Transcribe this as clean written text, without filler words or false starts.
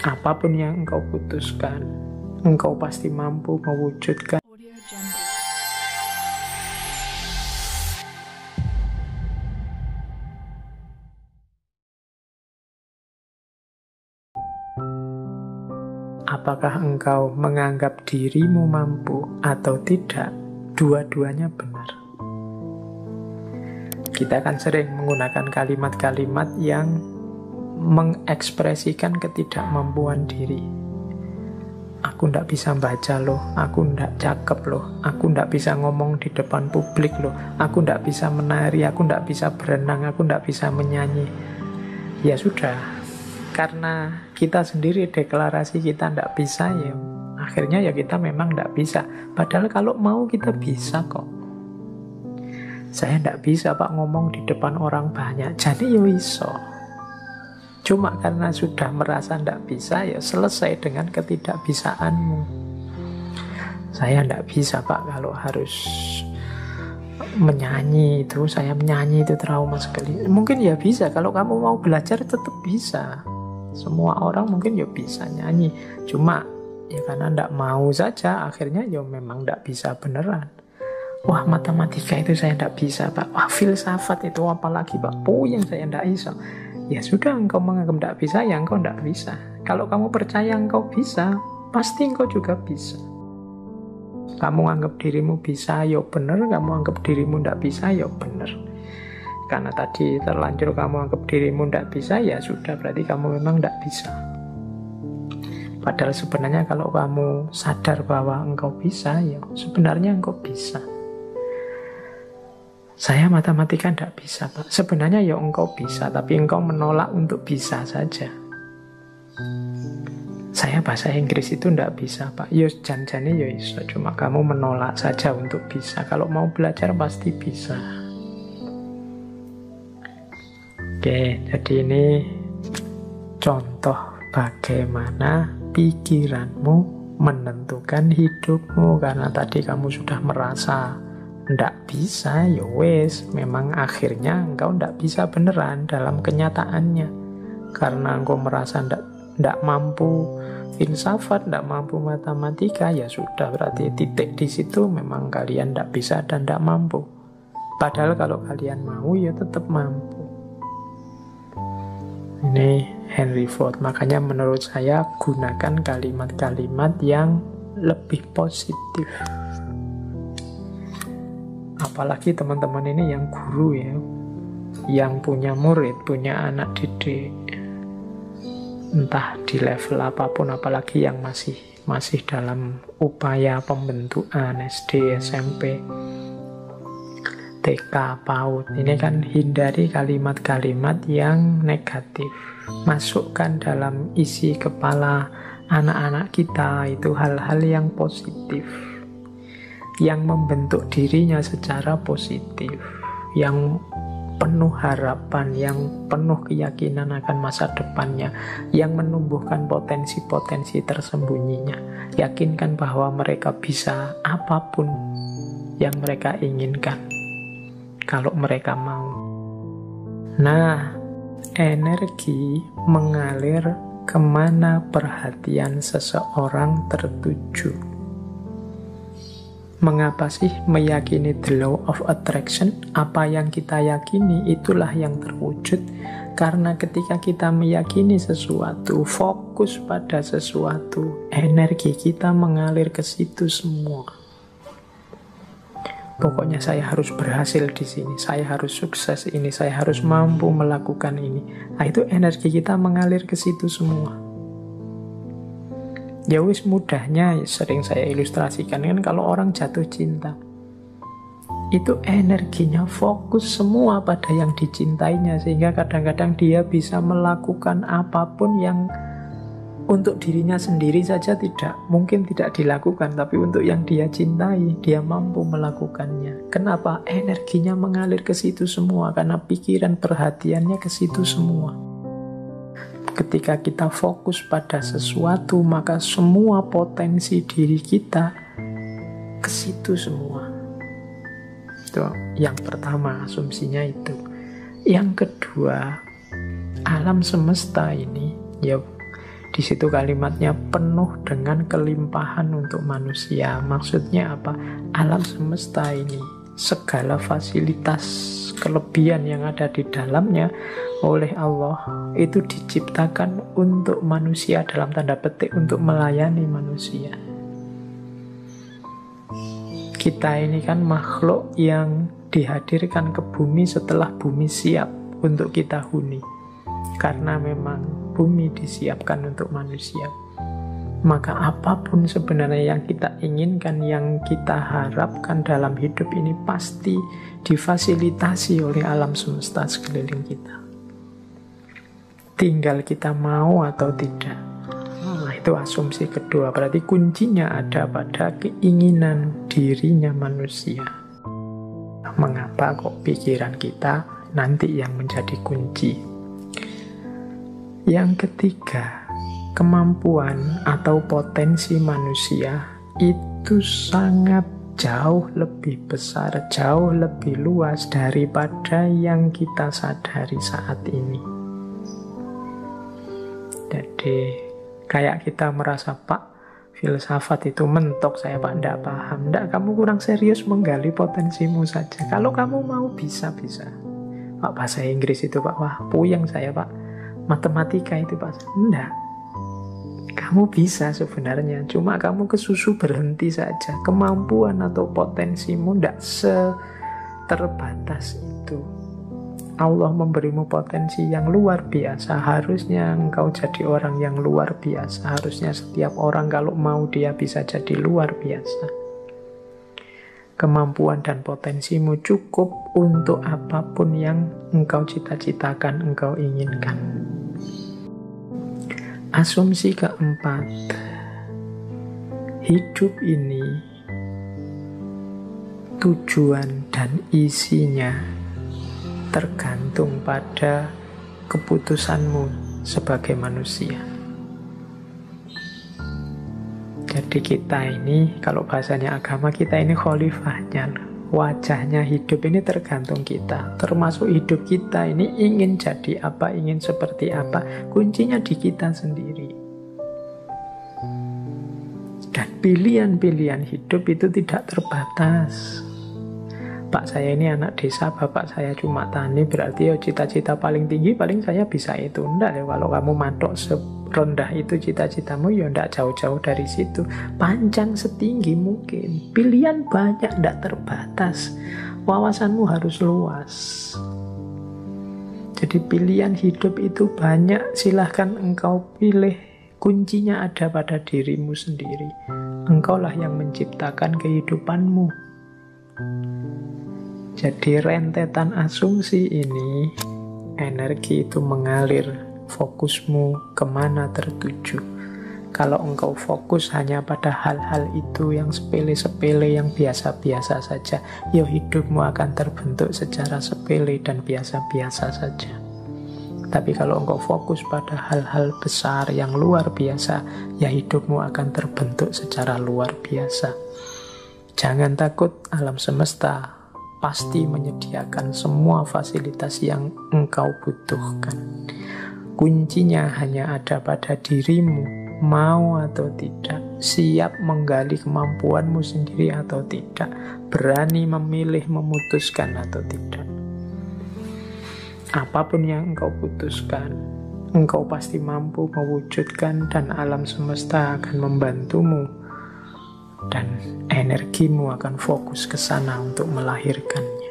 Apapun yang engkau putuskan, engkau pasti mampu mewujudkan. Apakah engkau menganggap dirimu mampu atau tidak, dua-duanya benar. Kita kan sering menggunakan kalimat-kalimat yang mengekspresikan ketidakmampuan diri. Aku ndak bisa baca loh, aku ndak cakep loh, aku ndak bisa ngomong di depan publik loh, aku ndak bisa menari, aku ndak bisa berenang, aku ndak bisa menyanyi. Ya sudah, karena kita sendiri deklarasi kita ndak bisa, ya akhirnya ya kita memang ndak bisa. Padahal kalau mau kita bisa kok. Saya ndak bisa Pak ngomong di depan orang banyak, jadi ya iso. Cuma karena sudah merasa ndak bisa, ya selesai dengan ketidakbisaanmu. Saya ndak bisa Pak kalau harus menyanyi itu, saya menyanyi itu trauma sekali. Mungkin ya bisa, kalau kamu mau belajar tetap bisa. Semua orang mungkin ya bisa nyanyi, cuma ya karena ndak mau saja, akhirnya ya memang ndak bisa beneran. Wah, matematika itu saya ndak bisa Pak. Wah, filsafat itu apalagi Pak, puyeng saya ndak bisa. Ya sudah, engkau menganggap ndak bisa, ya engkau ndak bisa. Kalau kamu percaya engkau bisa, pasti engkau juga bisa. Kamu anggap dirimu bisa, ya bener. Kamu anggap dirimu ndak bisa, ya bener. Karena tadi terlanjur kamu anggap dirimu ndak bisa, ya sudah, berarti kamu memang ndak bisa. Padahal sebenarnya kalau kamu sadar bahwa engkau bisa, ya sebenarnya engkau bisa. Saya matematika ndak bisa Pak. Sebenarnya ya engkau bisa, tapi engkau menolak untuk bisa saja. Saya bahasa Inggris itu ndak bisa Pak. Ya janjane ya iso, cuma kamu menolak saja untuk bisa. Kalau mau belajar pasti bisa. Oke, jadi ini contoh bagaimana pikiranmu menentukan hidupmu. Karena tadi kamu sudah merasa ndak bisa, ya wes, memang akhirnya engkau ndak bisa beneran dalam kenyataannya. Karena engkau merasa ndak mampu filsafat, ndak mampu matematika, ya sudah, berarti titik di situ memang kalian ndak bisa dan ndak mampu. Padahal kalau kalian mau, ya tetap mampu. Ini Henry Ford. Makanya menurut saya gunakan kalimat-kalimat yang lebih positif. Apalagi teman-teman ini yang guru ya, yang punya murid, punya anak didik, entah di level apapun, apalagi yang masih dalam upaya pembentukan SD, SMP, TK, PAUD. Ini kan hindari kalimat-kalimat yang negatif. Masukkan dalam isi kepala anak-anak kita itu hal-hal yang positif, yang membentuk dirinya secara positif, yang penuh harapan, yang penuh keyakinan akan masa depannya, yang menumbuhkan potensi-potensi tersembunyinya. Yakinkan bahwa mereka bisa apapun yang mereka inginkan kalau mereka mau. Nah, energi mengalir kemana perhatian seseorang tertuju. Mengapa sih meyakini the law of attraction? Apa yang kita yakini itulah yang terwujud. Karena ketika kita meyakini sesuatu, fokus pada sesuatu, energi kita mengalir ke situ semua. Pokoknya saya harus berhasil di sini, saya harus sukses ini, saya harus mampu melakukan ini. Nah, itu energi kita mengalir ke situ semua. Ya wis, mudahnya sering saya ilustrasikan kan kalau orang jatuh cinta, itu energinya fokus semua pada yang dicintainya, sehingga kadang-kadang dia bisa melakukan apapun yang untuk dirinya sendiri saja mungkin tidak dilakukan, tapi untuk yang dia cintai, dia mampu melakukannya. Kenapa? Energinya mengalir ke situ semua, karena pikiran perhatiannya ke situ semua. Ketika kita fokus pada sesuatu, maka semua potensi diri kita ke situ semua. Itu yang pertama, asumsinya itu. Yang kedua, alam semesta ini, ya Di situ kalimatnya penuh dengan kelimpahan untuk manusia. Maksudnya apa? Alam semesta ini, segala fasilitas kelebihan yang ada di dalamnya oleh Allah itu diciptakan untuk manusia, dalam tanda petik untuk melayani manusia. Kita ini kan makhluk yang dihadirkan ke bumi setelah bumi siap untuk kita huni. Karena memang bumi disiapkan untuk manusia. Maka apapun sebenarnya yang kita inginkan, yang kita harapkan dalam hidup ini pasti difasilitasi oleh alam semesta sekeliling kita. Tinggal kita mau atau tidak. Nah, itu asumsi kedua. Berarti kuncinya ada pada keinginan dirinya manusia. Mengapa kok pikiran kita nanti yang menjadi kunci? Yang ketiga, kemampuan atau potensi manusia itu sangat jauh lebih besar, jauh lebih luas daripada yang kita sadari saat ini. Jadi kayak kita merasa, Pak, filsafat itu mentok, saya Pak tidak paham. Tidak, kamu kurang serius menggali potensimu saja. Kalau kamu mau bisa-bisa. Pak, bahasa Inggris itu Pak, wah puyeng saya Pak. Matematika itu Pak, enggak. Kamu bisa sebenarnya, cuma kamu kesusu berhenti saja. Kemampuan atau potensimu tidak terbatas itu. Allah memberimu potensi yang luar biasa. Harusnya engkau jadi orang yang luar biasa. Harusnya setiap orang kalau mau dia bisa jadi luar biasa. Kemampuan dan potensimu cukup untuk apapun yang engkau cita-citakan, engkau inginkan. Asumsi keempat, hidup ini tujuan dan isinya tergantung pada keputusanmu sebagai manusia. Jadi kita ini, kalau bahasanya agama, kita ini khalifahnya. Wajahnya hidup ini tergantung kita. Termasuk hidup kita ini ingin jadi apa, ingin seperti apa. Kuncinya di kita sendiri. Dan pilihan-pilihan hidup itu tidak terbatas. Pak, saya ini anak desa, bapak saya cuma tani, berarti ya cita-cita paling tinggi paling saya bisa itu. Enggak ya, kalau kamu matok serendah itu cita-citamu, ya enggak jauh-jauh dari situ. Panjang setinggi mungkin. Pilihan banyak, enggak terbatas. Wawasanmu harus luas. Jadi pilihan hidup itu banyak, silahkan engkau pilih. Kuncinya ada pada dirimu sendiri. Engkaulah yang menciptakan kehidupanmu. Jadi rentetan asumsi ini, energi itu mengalir, fokusmu kemana tertuju. Kalau engkau fokus hanya pada hal-hal itu yang sepele-sepele, yang biasa-biasa saja, ya hidupmu akan terbentuk secara sepele dan biasa-biasa saja. Tapi kalau engkau fokus pada hal-hal besar yang luar biasa, ya hidupmu akan terbentuk secara luar biasa. Jangan takut, alam semesta pasti menyediakan semua fasilitas yang engkau butuhkan. Kuncinya hanya ada pada dirimu, mau atau tidak, siap menggali kemampuanmu sendiri atau tidak, berani memilih, memutuskan atau tidak. Apapun yang engkau putuskan, engkau pasti mampu mewujudkan dan alam semesta akan membantumu. Dan energimu akan fokus ke sana untuk melahirkannya.